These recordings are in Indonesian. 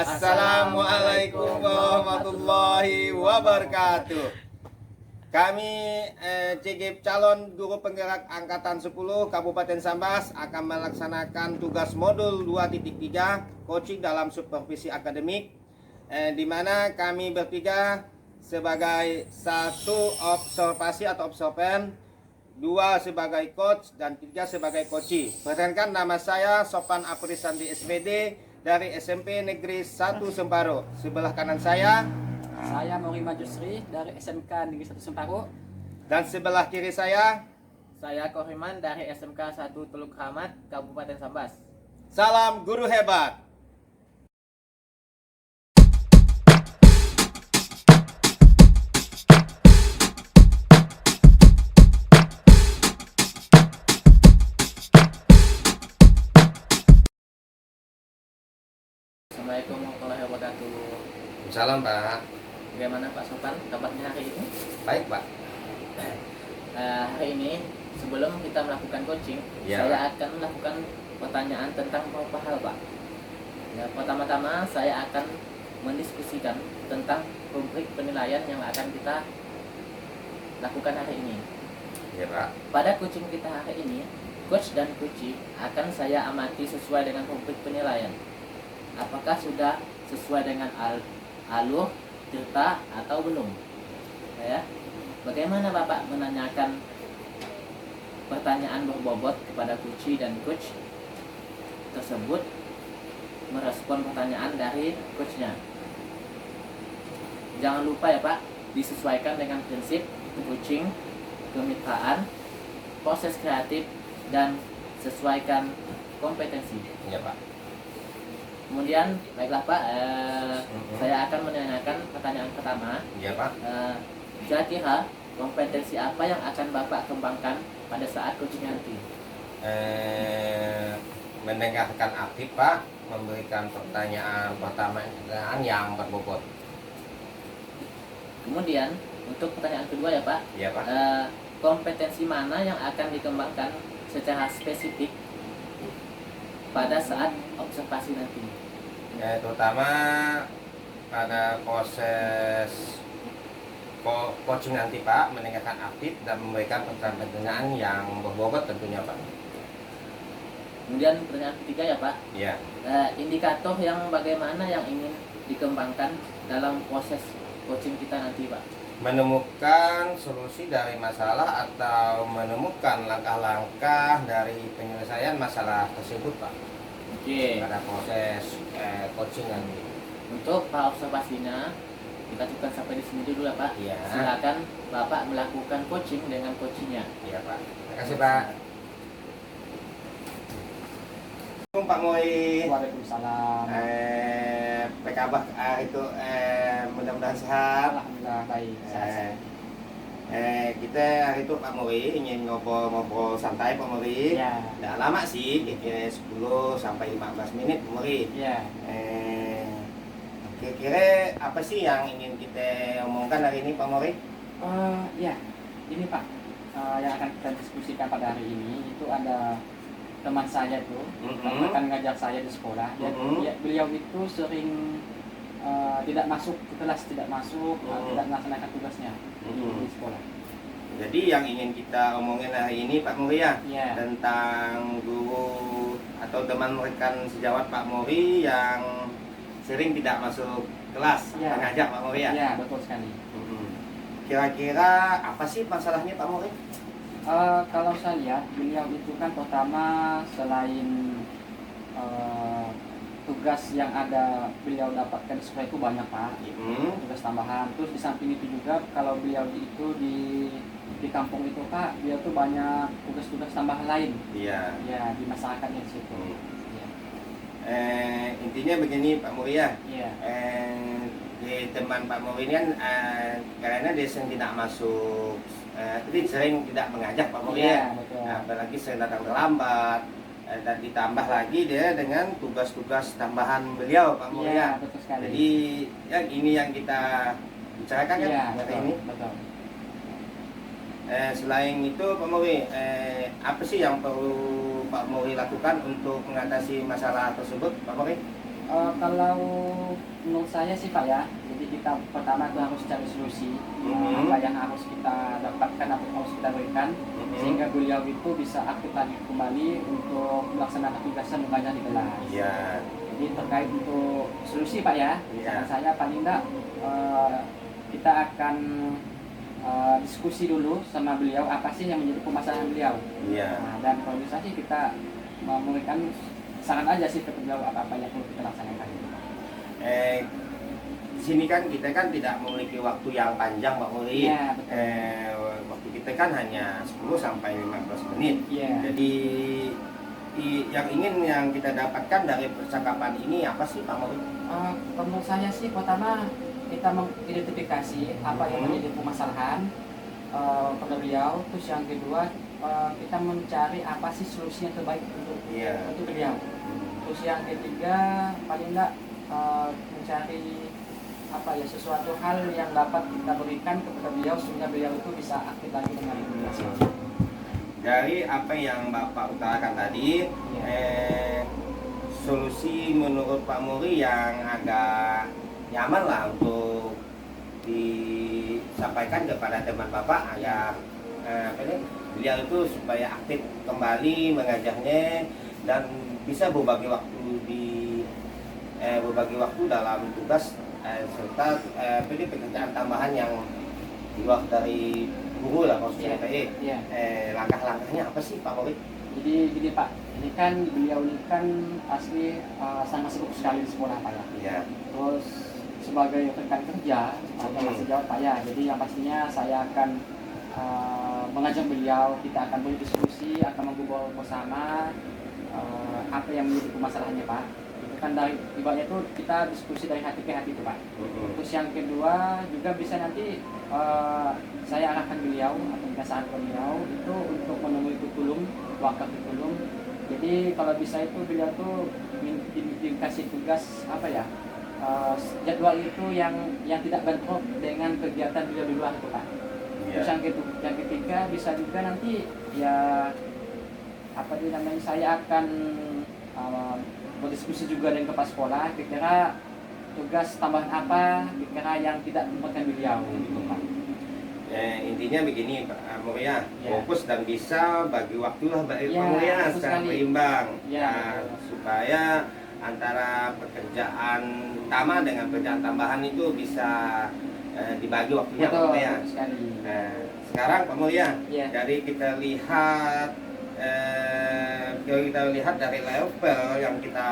Assalamualaikum warahmatullahi wabarakatuh. Kami CG calon guru penggerak angkatan 10 Kabupaten Sambas akan melaksanakan tugas modul 2.3 coaching dalam supervisi akademik, di mana kami bertiga sebagai satu observasi atau observan, 2 sebagai coach dan 3 sebagai coachee. Perkenalkan, nama saya Sopan Aprisandi SPD dari SMP Negeri 1 Semparo. Sebelah kanan saya Maurima Jusri dari SMK Negeri 1 Semparo. Dan sebelah kiri saya Kohriman dari SMK 1 Teluk Rahmat, Kabupaten Sambas. Salam guru hebat. Assalamualaikum warahmatullahi wabarakatuh. Salam Pak. Bagaimana Pak Sopan kabarnya hari ini? Baik Pak. Hari ini sebelum kita melakukan coaching, Ya. saya akan melakukan pertanyaan tentang beberapa hal, Pak. Ya, pertama-tama saya akan mendiskusikan tentang rubrik penilaian yang akan kita lakukan hari ini. Ya Pak. Pada coaching kita hari ini, coach dan coachee akan saya amati sesuai dengan rubrik penilaian. Apakah sudah sesuai dengan alur, cerita, atau belum? Ya. Bagaimana Bapak menanyakan pertanyaan berbobot kepada coachee dan coach tersebut merespon pertanyaan dari coachnya? Jangan lupa ya Pak, disesuaikan dengan prinsip coaching, kemitraan, proses kreatif, dan sesuaikan kompetensi. Ya Pak. Kemudian, baiklah Pak, saya akan menanyakan pertanyaan pertama. Ya Pak. Kira-kira kompetensi apa yang akan Bapak kembangkan pada saat coaching nanti? Mendengarkan aktif Pak, memberikan pertanyaan yang berbobot. Kemudian, untuk pertanyaan kedua ya Pak, Ya Pak. kompetensi mana yang akan dikembangkan secara spesifik pada saat observasi nanti? Terutama pada proses coaching nanti Pak, mendengarkan aktif dan memberikan pertanyaan yang berbobot tentunya Pak. Kemudian pertanyaan ketiga ya Pak, Ya. indikator yang bagaimana yang ingin dikembangkan dalam proses coaching kita nanti Pak? Menemukan solusi dari masalah atau menemukan langkah-langkah dari penyelesaian masalah tersebut Pak. Oke. Pada proses coaching nanti. Untuk Pak observasinya kita cukupkan sampai di sini dulu ya Pak. Iya. Silakan Bapak melakukan coaching dengan coachingnya. Iya Pak. Terima kasih Pak. Assalamualaikum Pak Moi. Waalaikumsalam. Apa kabar itu mudah-mudahan sehat. Alhamdulillah baik. Kita hari itu Pak Muri ingin ngobrol santai Pak Muri. Ya. Nggak lama sih, kira-kira 10 sampai 15 menit Pak Muri. Ya. Kira-kira apa sih yang ingin kita omongkan hari ini Pak Muri? Ya. Ini Pak, yang akan kita diskusikan pada hari ini itu ada teman saya tuh, akan ngajak saya di sekolah. Beliau itu sering tidak masuk ke kelas, tidak melaksanakan tugasnya di sekolah. Jadi yang ingin kita omongin hari ini Pak Muri ya, tentang guru atau teman rekan sejawat Pak Muri yang sering tidak masuk kelas, mengajar Pak Muri ya? Ya, betul sekali. Kira-kira apa sih masalahnya Pak Muri? Kalau saya lihat, beliau itu kan pertama selain tugas yang ada beliau dapatkan di sekolah itu banyak Pak, tugas tambahan. Terus di samping itu juga kalau beliau itu di kampung itu Pak, beliau tuh banyak tugas-tugas tambahan lain. Iya. Ya, di masyarakatnya di situ. Ya. Intinya begini Pak Muri ya. Iya. Di teman Pak Muri ini kan karena dia sering tidak masuk, sering tidak mengajak Pak Muri ya. Betul. Apalagi sering datang terlambat. Dan ditambah lagi dia dengan tugas-tugas tambahan beliau Pak Muri ya. Betul sekali. Jadi ya ini yang kita bicarakan kan hari ini. Betul. Selain itu Pak Muri, apa sih yang perlu Pak Muri lakukan untuk mengatasi masalah tersebut Pak Muri? Kalau menurut saya sih Pak ya, jadi kita pertama itu harus cari solusi apa yang harus kita dapatkan, apa yang harus kita berikan, sehingga beliau itu bisa aktif lagi kembali untuk melaksanakan tugasnya mengajar di kelas. Iya. Jadi terkait untuk solusi Pak ya, saran saya paling enggak kita akan diskusi dulu sama beliau apa sih yang menjadi permasalahan beliau. Iya. Nah, dan kalau bisa sih kita memberikan saran aja sih ke beliau apa-apa yang perlu kita laksanakan. Di sini kan kita kan tidak memiliki waktu yang panjang Pak Muri. Iya, betul. Waktu kita kan hanya 10 sampai 15 menit. Iya. Jadi yang kita dapatkan dari percakapan ini apa sih Pak Muri? Menurut saya sih pertama kita mengidentifikasi apa yang menjadi permasalahan pada beliau. Terus yang kedua kita mencari apa sih solusi yang terbaik untuk beliau. Terus yang ketiga paling enggak mencari apa ya sesuatu hal yang dapat kita berikan kepada beliau sehingga beliau itu bisa aktif lagi dengan tugasnya. Dari apa yang Bapak utarakan tadi, solusi menurut Pak Muri yang agak nyaman lah untuk disampaikan kepada teman Bapak agar beliau itu supaya aktif kembali mengajarnya dan bisa berbagi waktu dalam tugas serta pekerjaan tambahan yang di luar dari guru lah maksudnya. Langkah-langkahnya apa sih Pak Muri? Jadi gini Pak, ini kan beliau ini kan asli sangat sibuk sekali di sekolah Pak ya. Iya. Terus sebagai rekan kerja ada sejauh Pak ya. Jadi yang pastinya saya akan mengajak beliau, kita akan berdiskusi, akan mengobrol bersama apa yang menjadi permasalahannya Pak. Itu kan dari ibaratnya itu kita diskusi dari hati ke hati itu Pak. Terus yang kedua juga bisa nanti saya arahkan beliau atau kita sarankan beliau itu untuk menemui kurikulum, wakaf kurikulum. Jadi kalau bisa itu beliau tuh dikasih tugas apa ya jadwal itu yang tidak bentrok dengan kegiatan beliau di luar itu Pak. Terus yang ketiga bisa juga nanti ya apa namanya saya akan berdiskusi juga dengan kepala sekolah kira-kira tugas tambahan apa kira-kira yang tidak membuatkan beliau gitu Pak. Intinya begini Pak Muri ya, fokus dan bisa bagi waktu lah Pak Muri ya secara berimbang supaya antara pekerjaan utama dengan pekerjaan tambahan itu bisa dibagi waktunya Pak Muri ya. Sekarang Pak Muri ya, dari kita lihat dari level yang kita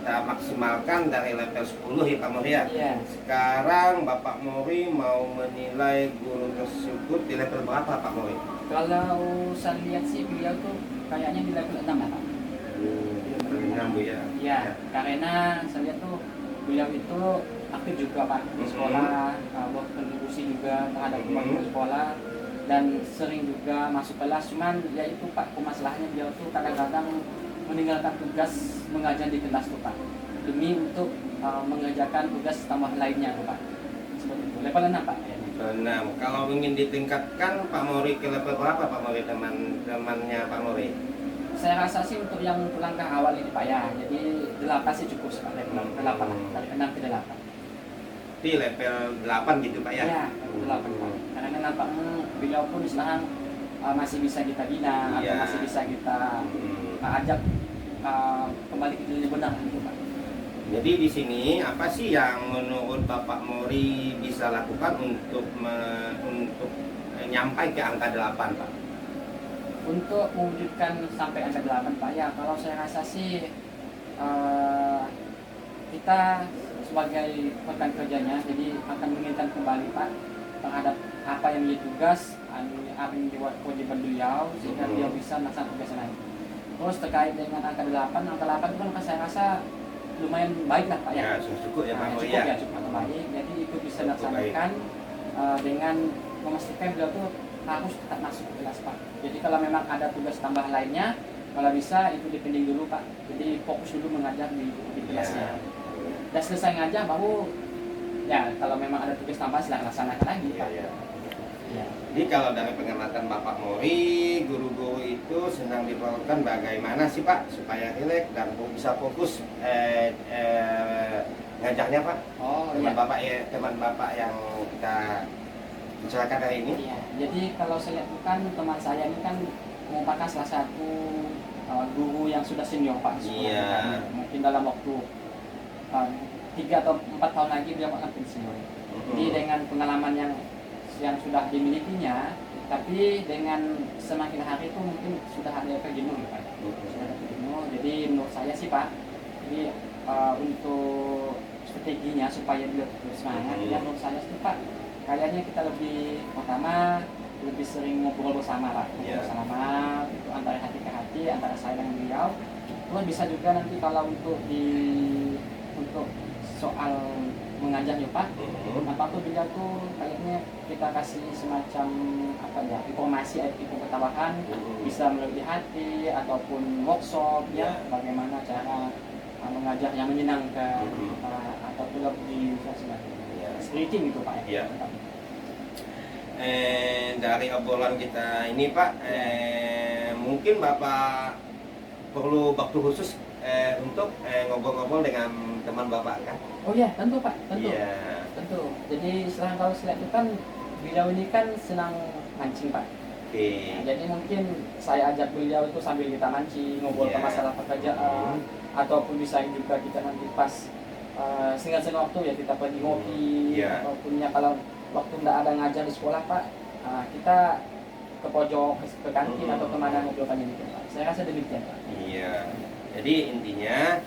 maksimalkan dari level 10 ya Pak Muri ya. Sekarang Bapak Muri mau menilai guru tersebut di level berapa Pak Muri? Kalau saya lihat sih beliau tuh kayaknya di level 6 lah Pak. Level 6 Bu ya. Iya, karena saya lihat tuh beliau itu aktif juga Pak di sekolah, berkontribusi juga terhadap kemajuan sekolah dan sering juga masuk kelas. Cuman ya itu Pak, permasalahannya beliau tuh kadang-kadang meninggalkan tugas mengajar di kelas tuh Pak demi untuk mengerjakan tugas tambahan lainnya tuh Pak. Seperti itu. Level 6 Pak. Level 6. Kalau ingin ditingkatkan Pak Muri ke level berapa Pak Muri teman-temannya Pak Muri? Saya rasa sih untuk yang langkah awal ini Pak ya. Jadi 8 sih cukup Pak, level 8 lah. Dari 6 ke 8. Di level 8 gitu Pak ya? Iya, level 8 Pak. Karena nampaknya beliau pun sekarang masih bisa kita bina atau masih bisa kita ajak kembali ke jalan benar gitu Pak. Jadi di sini apa sih yang menurut Bapak Muri bisa lakukan untuk nyampai ke angka 8 Pak? Untuk mewujudkan sampai angka 8 Pak ya, kalau saya rasa sih kita sebagai rekan kerjanya jadi akan menginginkan kembali Pak terhadap apa yang menjadi tugas, apa yang dibuat kewajiban beliau sehingga beliau bisa melaksanakan tugas lain. Terus terkait dengan angka 8 itu kan saya rasa lumayan baik lah Pak ya. Ya, cukup ya Pak Muri ya. Cukup baik. Jadi itu bisa dilaksanakan dengan memastikan beliau tuh harus tetap masuk ke kelas Pak. Jadi kalau memang ada tugas tambahan lainnya, kalau bisa itu dipending dulu Pak. Jadi fokus dulu mengajar di kelasnya. Dan selesai ngajar baru ya kalau memang ada tugas tambahan silahkan laksanakan lagi Pak. Ya. Jadi kalau dari pengamatan Bapak Mori, guru-guru itu senang diperlukan bagaimana sih Pak supaya rileks dan bisa fokus ngajarnya Pak. Oh Teman iya. Bapak teman Bapak yang kita bicarakan hari ini. Iya. Jadi kalau saya lihat kan teman saya ini kan merupakan salah satu guru yang sudah senior Pak di sekolah Iya. kita ini. Mungkin dalam waktu 3 atau 4 tahun lagi beliau akan pensiun. Jadi dengan pengalaman yang sudah dimilikinya, tapi dengan semakin hari itu mungkin sudah ada efek jenuh ya Pak. Sudah ada efek jenuh. Jadi menurut saya sih Pak, jadi untuk strateginya supaya dia terus semangat, ya menurut saya sih Pak, kayaknya kita lebih pertama lebih sering ngobrol bersama Pak, ngobrol bersama itu antara hati ke hati, antara saya dengan beliau. Terus bisa juga nanti kalau untuk soal mengajar ya Pak, apa tuh beliau tuh kayaknya kita kasih semacam apa ya informasi pengetahuan bisa melalui hati ataupun workshop ya bagaimana cara mengajar yang menyenangkan ataupun lebih spiriting gitu Pak ya. Dari obrolan kita ini Pak, mungkin Bapak perlu waktu khusus untuk ngobrol-ngobrol dengan teman Bapak kan? Oh iya, tentu Pak, tentu. Iya. Tentu. Jadi setelah kalau saya itu kan beliau ini kan senang mancing Pak. Oke. Nah, jadi mungkin saya ajak beliau itu sambil kita mancing, ngobrol ke masalah pekerjaan, ataupun bisa juga kita nanti pas senggang-senggang waktu ya kita pergi ngopi, ataupun ya kalau waktu nggak ada ngajar di sekolah Pak, kita ke pojok, ke kantin atau kemana ngobrol ini Pak. Saya rasa demikian Pak. Iya. Jadi intinya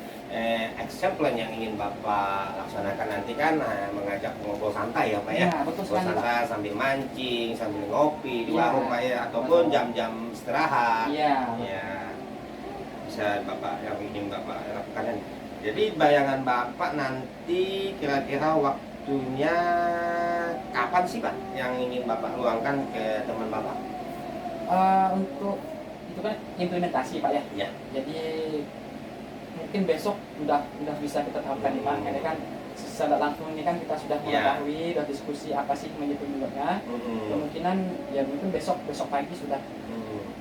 action plan yang ingin Bapak laksanakan nanti kan mengajak ngobrol santai ya Pak ya. Iya, betul sekali, ngobrol santai Pak. sambil mancing, sambil ngopi di Iya, warung Pak ya, ataupun betul. jam-jam istirahat. Iya. Ya. Bisa Bapak yang ingin Bapak lakukan. Jadi bayangan Bapak nanti kira-kira waktunya kapan sih Pak yang ingin Bapak luangkan ke teman Bapak? Untuk itu kan implementasi Pak ya. Ya. Jadi mungkin besok udah bisa kita terapkan nih Pak. Karena kan secara langsung ini kan kita sudah mengetahui, sudah diskusi apa sih menjadi penyebabnya. Kemungkinan ya mungkin besok pagi sudah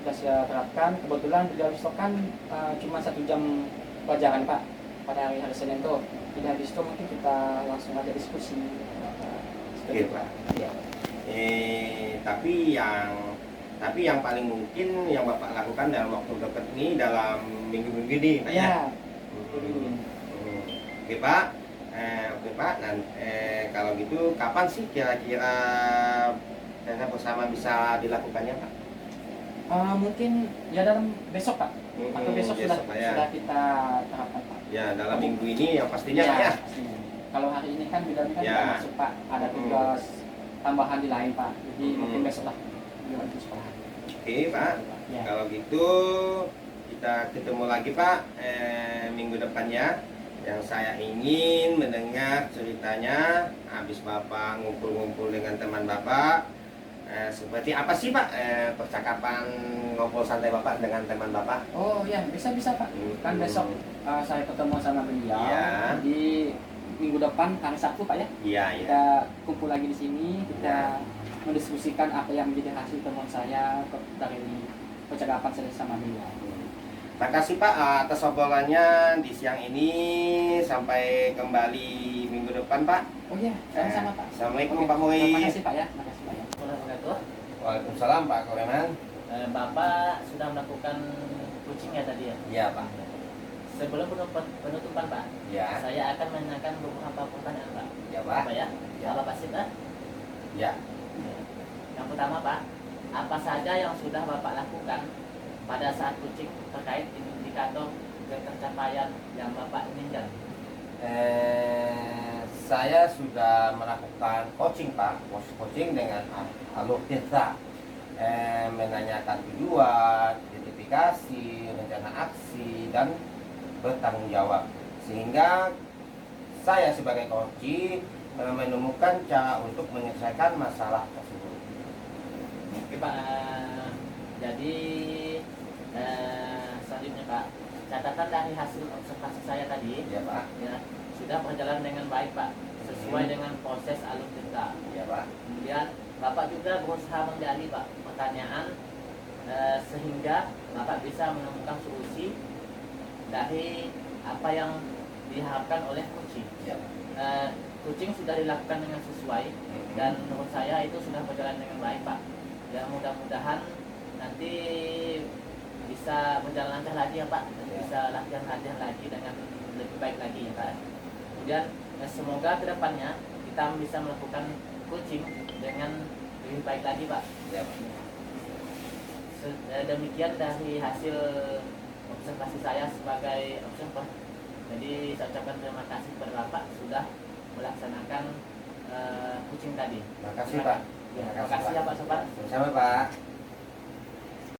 saya terapkan. Kebetulan beliau besok kan cuma 1 jam pelajaran Pak pada hari Senin tuh. Jadi habis itu mungkin kita langsung ada diskusi. Oke Pak. Ya. Tapi yang paling mungkin yang Bapak lakukan dalam waktu dekat ini dalam minggu-minggu ini Pak ya. Oke Pak. Oke Pak. Kalau gitu kapan sih kira-kira saya bersama bisa dilakukannya Pak? Mungkin ya dalam besok Pak. Atau besok sudah kita terapkan Pak. Ya dalam minggu ini yang pastinya Pak ya. Pastinya. Kalau hari ini kan bidang kan tidak masuk Pak. Ada tugas tambahan di lain Pak. Jadi mungkin besok lah beliau di sekolah. Oke Pak. Ya. Kalau gitu kita ketemu lagi Pak minggu depannya. Yang saya ingin mendengar ceritanya habis Bapak ngumpul-ngumpul dengan teman Bapak, seperti apa sih Pak percakapan ngobrol santai Bapak dengan teman Bapak? Oh ya bisa Pak. Kan besok saya ketemu sama beliau di minggu depan hari Sabtu Pak ya. Iya. Kita kumpul lagi di sini, kita mendiskusikan apa yang menjadi hasil temuan saya dari percakapan saya sama beliau. Terima kasih Pak atas obrolannya di siang ini. Sampai kembali minggu depan Pak. Oh iya, sama-sama Pak. Assalamualaikum Pak Muhyi. Terima kasih Pak ya. Terima kasih Pak ya. Waalaikumsalam Pak Koreman. Bapak sudah melakukan coaching ya tadi ya? Iya Pak. Sebelum penutupan Pak, Ya. saya akan menanyakan beberapa pertanyaan Pak. Ya Pak. Apa ya? Ya. Bapak pasti Pak? Ya. Yang pertama Pak, apa saja yang sudah Bapak lakukan pada saat coaching terkait indikator tercapaian yang Bapak inginkan? Saya sudah melakukan coaching Pak, coaching dengan alur tirta, menanyakan tujuan, identifikasi, rencana aksi, dan bertanggung jawab. Sehingga saya sebagai coach menemukan cara untuk menyelesaikan masalah tersebut. Oke Pak, jadi selanjutnya Pak, catatan dari hasil observasi saya tadi Ya Pak. ya, sudah berjalan dengan baik Pak, sesuai dengan proses alur tirta. Ya Pak. Kemudian Bapak juga berusaha menggali Pak pertanyaan sehingga Bapak bisa menemukan solusi dari apa yang diharapkan oleh kucing. Ya. Kucing sudah dilakukan dengan sesuai dan menurut saya itu sudah berjalan dengan baik Pak. Dan mudah-mudahan nanti bisa berjalan lancar lagi ya Pak, bisa latihan-latihan lagi dengan lebih baik lagi ya Pak. Kemudian semoga kedepannya kita bisa melakukan coaching dengan lebih baik lagi Pak. Ya. Demikian dari hasil observasi saya sebagai observer. Jadi saya ucapkan terima kasih kepada Bapak sudah melaksanakan coaching tadi. Makasih Pak. Ya, terima kasih ya Pak Sobat. Sama Pak.